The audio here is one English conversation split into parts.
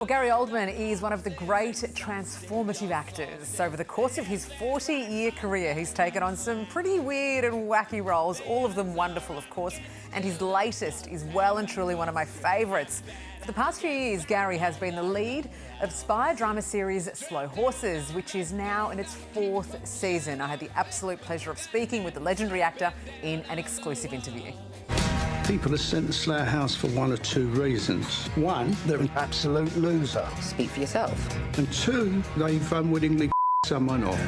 Well, Gary Oldman is one of the great transformative actors. Over the course of his 40-year career, he's taken on some pretty weird and wacky roles, all of them wonderful, of course, and his latest is well and truly one of my favourites. For the past few years, Gary has been the lead of spy drama series Slow Horses, which is now in its 4th season. I had the absolute pleasure of speaking with the legendary actor in an exclusive interview. People are sent to Slough House for one or two reasons. One, they're an absolute loser. Speak for yourself. And two, they've unwittingly someone off.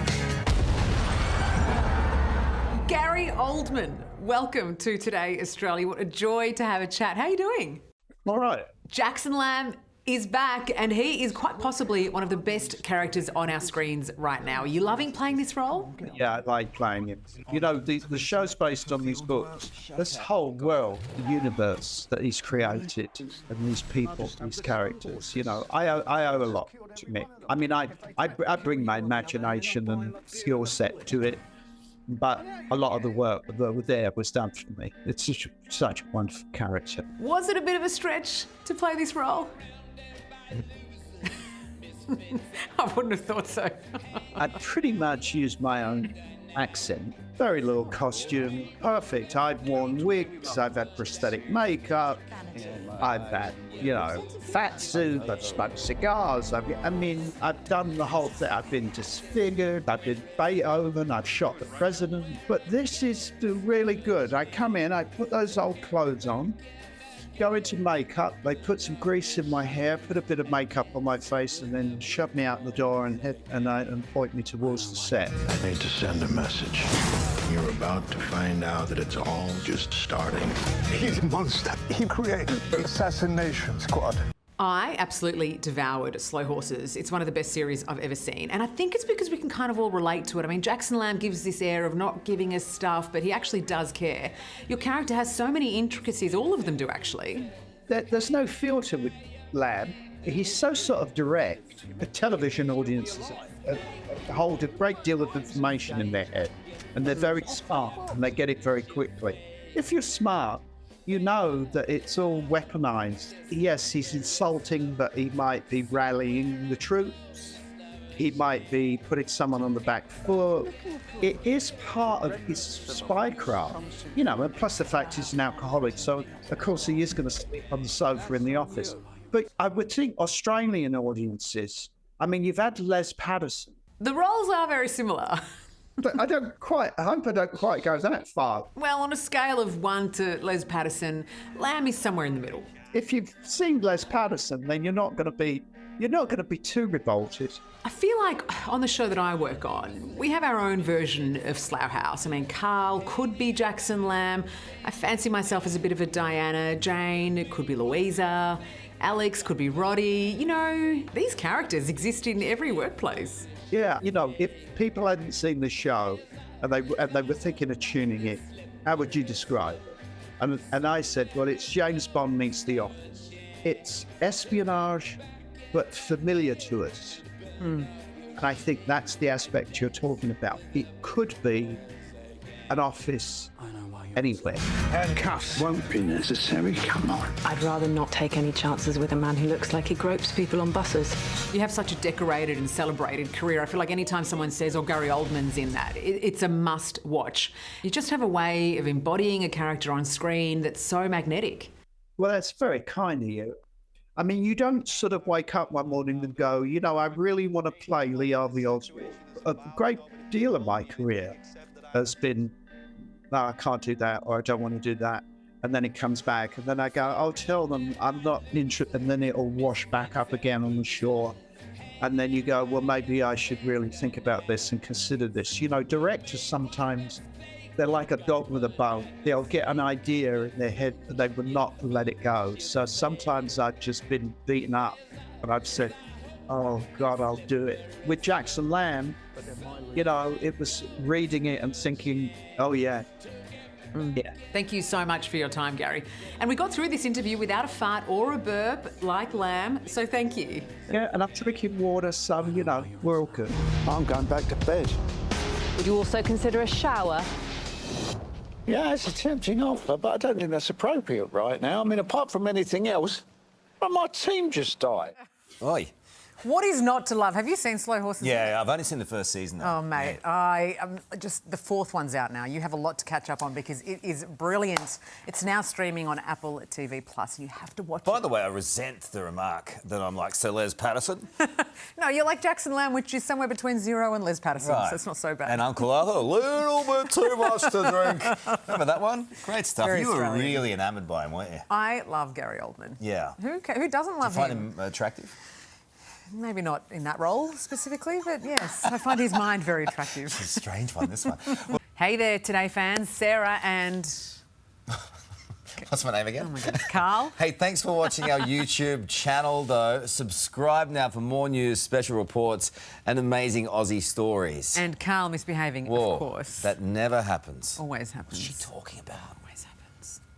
Gary Oldman, welcome to Today Australia. What a joy to have a chat. How are you doing? All right. Jackson Lamb is back and he is quite possibly one of the best characters on our screens right now. Are you loving playing this role? Yeah, I like playing it. You know, the show's based on these books. This whole world, the universe that he's created, and these people, these characters, you know, I owe a lot to Mick. I mean, I bring my imagination and skill set to it, but a lot of the work that was there was done for me. It's such a wonderful character. Was it a bit of a stretch to play this role? I wouldn't have thought so. I pretty much used my own accent. Very little costume, perfect. I've worn wigs, I've had prosthetic makeup, I've had, you know, fat suit, I've smoked cigars. I've done the whole thing. I've been disfigured, I've been Beethoven, I've shot the president. But this is really good. I come in, I put those old clothes on, go into makeup, they put some grease in my hair, put a bit of makeup on my face, and then shove me out the door and point me towards the set. I need to send a message. You're about to find out that it's all just starting. He's a monster. He created the assassination squad. I absolutely devoured Slow Horses. It's one of the best series I've ever seen. And I think it's because we can kind of all relate to it. I mean, Jackson Lamb gives this air of not giving us stuff, but he actually does care. Your character has so many intricacies, all of them do actually. There's no filter with Lamb. He's so sort of direct. The television audiences hold a great deal of information in their head, and they're very smart, and they get it very quickly. If you're smart, you know that it's all weaponized. Yes, he's insulting, but he might be rallying the troops. He might be putting someone on the back foot. It is part of his spycraft, you know, and plus the fact he's an alcoholic, so of course he is going to sleep on the sofa in the office. But I would think Australian audiences, I mean, you've had Les Patterson. The roles are very similar. But I hope I don't quite go that far. Well, on a scale of 1 to Les Patterson, Lamb is somewhere in the middle. If you've seen Les Patterson, then you're not going to be too revolted. I feel like on the show that I work on, we have our own version of Slough House. I mean, Carl could be Jackson Lamb. I fancy myself as a bit of a Diana. Jane, it could be Louisa. Alex could be Roddy. You know, these characters exist in every workplace. Yeah, you know, if people hadn't seen the show and they were thinking of tuning in, how would you describe it? And I said, well, it's James Bond meets The Office. It's espionage, but familiar to us. And I think that's the aspect you're talking about. It could be an office anywhere. Handcuffs won't be necessary. Come on. I'd rather not take any chances with a man who looks like he gropes people on buses. You have such a decorated and celebrated career. I feel like anytime someone says, oh, Gary Oldman's in that, it's a must watch. You just have a way of embodying a character on screen that's so magnetic. Well, that's very kind of you. I mean, you don't sort of wake up one morning and go, you know, I really want to play Lee Harvey Oswald. A great deal of my career has been, no, I can't do that, or I don't want to do that. And then it comes back, and then I go, I'll tell them I'm not interested, and then it'll wash back up again on the shore. And then you go, well, maybe I should really think about this and consider this. You know, directors sometimes, they're like a dog with a bone. They'll get an idea in their head, and they will not let it go. So sometimes I've just been beaten up, and I've said, oh, God, I'll do it. With Jackson Lamb, you know, it was reading it and thinking, oh, yeah. Yeah. Thank you so much for your time, Gary. And we got through this interview without a fart or a burp like Lamb, so thank you. Yeah, and I'm drinking water, so, you know, we're all good. I'm going back to bed. Would you also consider a shower? Yeah, it's a tempting offer, but I don't think that's appropriate right now. I mean, apart from anything else, but my team just died. Oi. What is not to love? Have you seen Slow Horses? Yeah, I've only seen the first season. Though. Oh, mate, I just the fourth one's out now. You have a lot to catch up on because it is brilliant. It's now streaming on Apple TV Plus, and you have to watch By it. the way, I resent the remark that I'm like Sir Les Patterson. No, you're like Jackson Lamb, which is somewhere between Zero and Liz Patterson, so it's not so bad. And Uncle Arthur, a little bit too much to drink. Remember that one? Great stuff. Very You were Australian. really enamoured by him, weren't you? I love Gary Oldman. Yeah. Who doesn't love Find him? him attractive? Maybe not in that role specifically, but yes, I find his mind very attractive. It's a strange one, this one. Hey there, Today fans, Sarah and What's my name again? oh my goodness, Carl. Hey, thanks for watching our YouTube channel, though. Subscribe now for more news, special reports, and amazing Aussie stories. And Carl misbehaving, Whoa, of course. that never happens. always happens. What's she talking about? Always happens.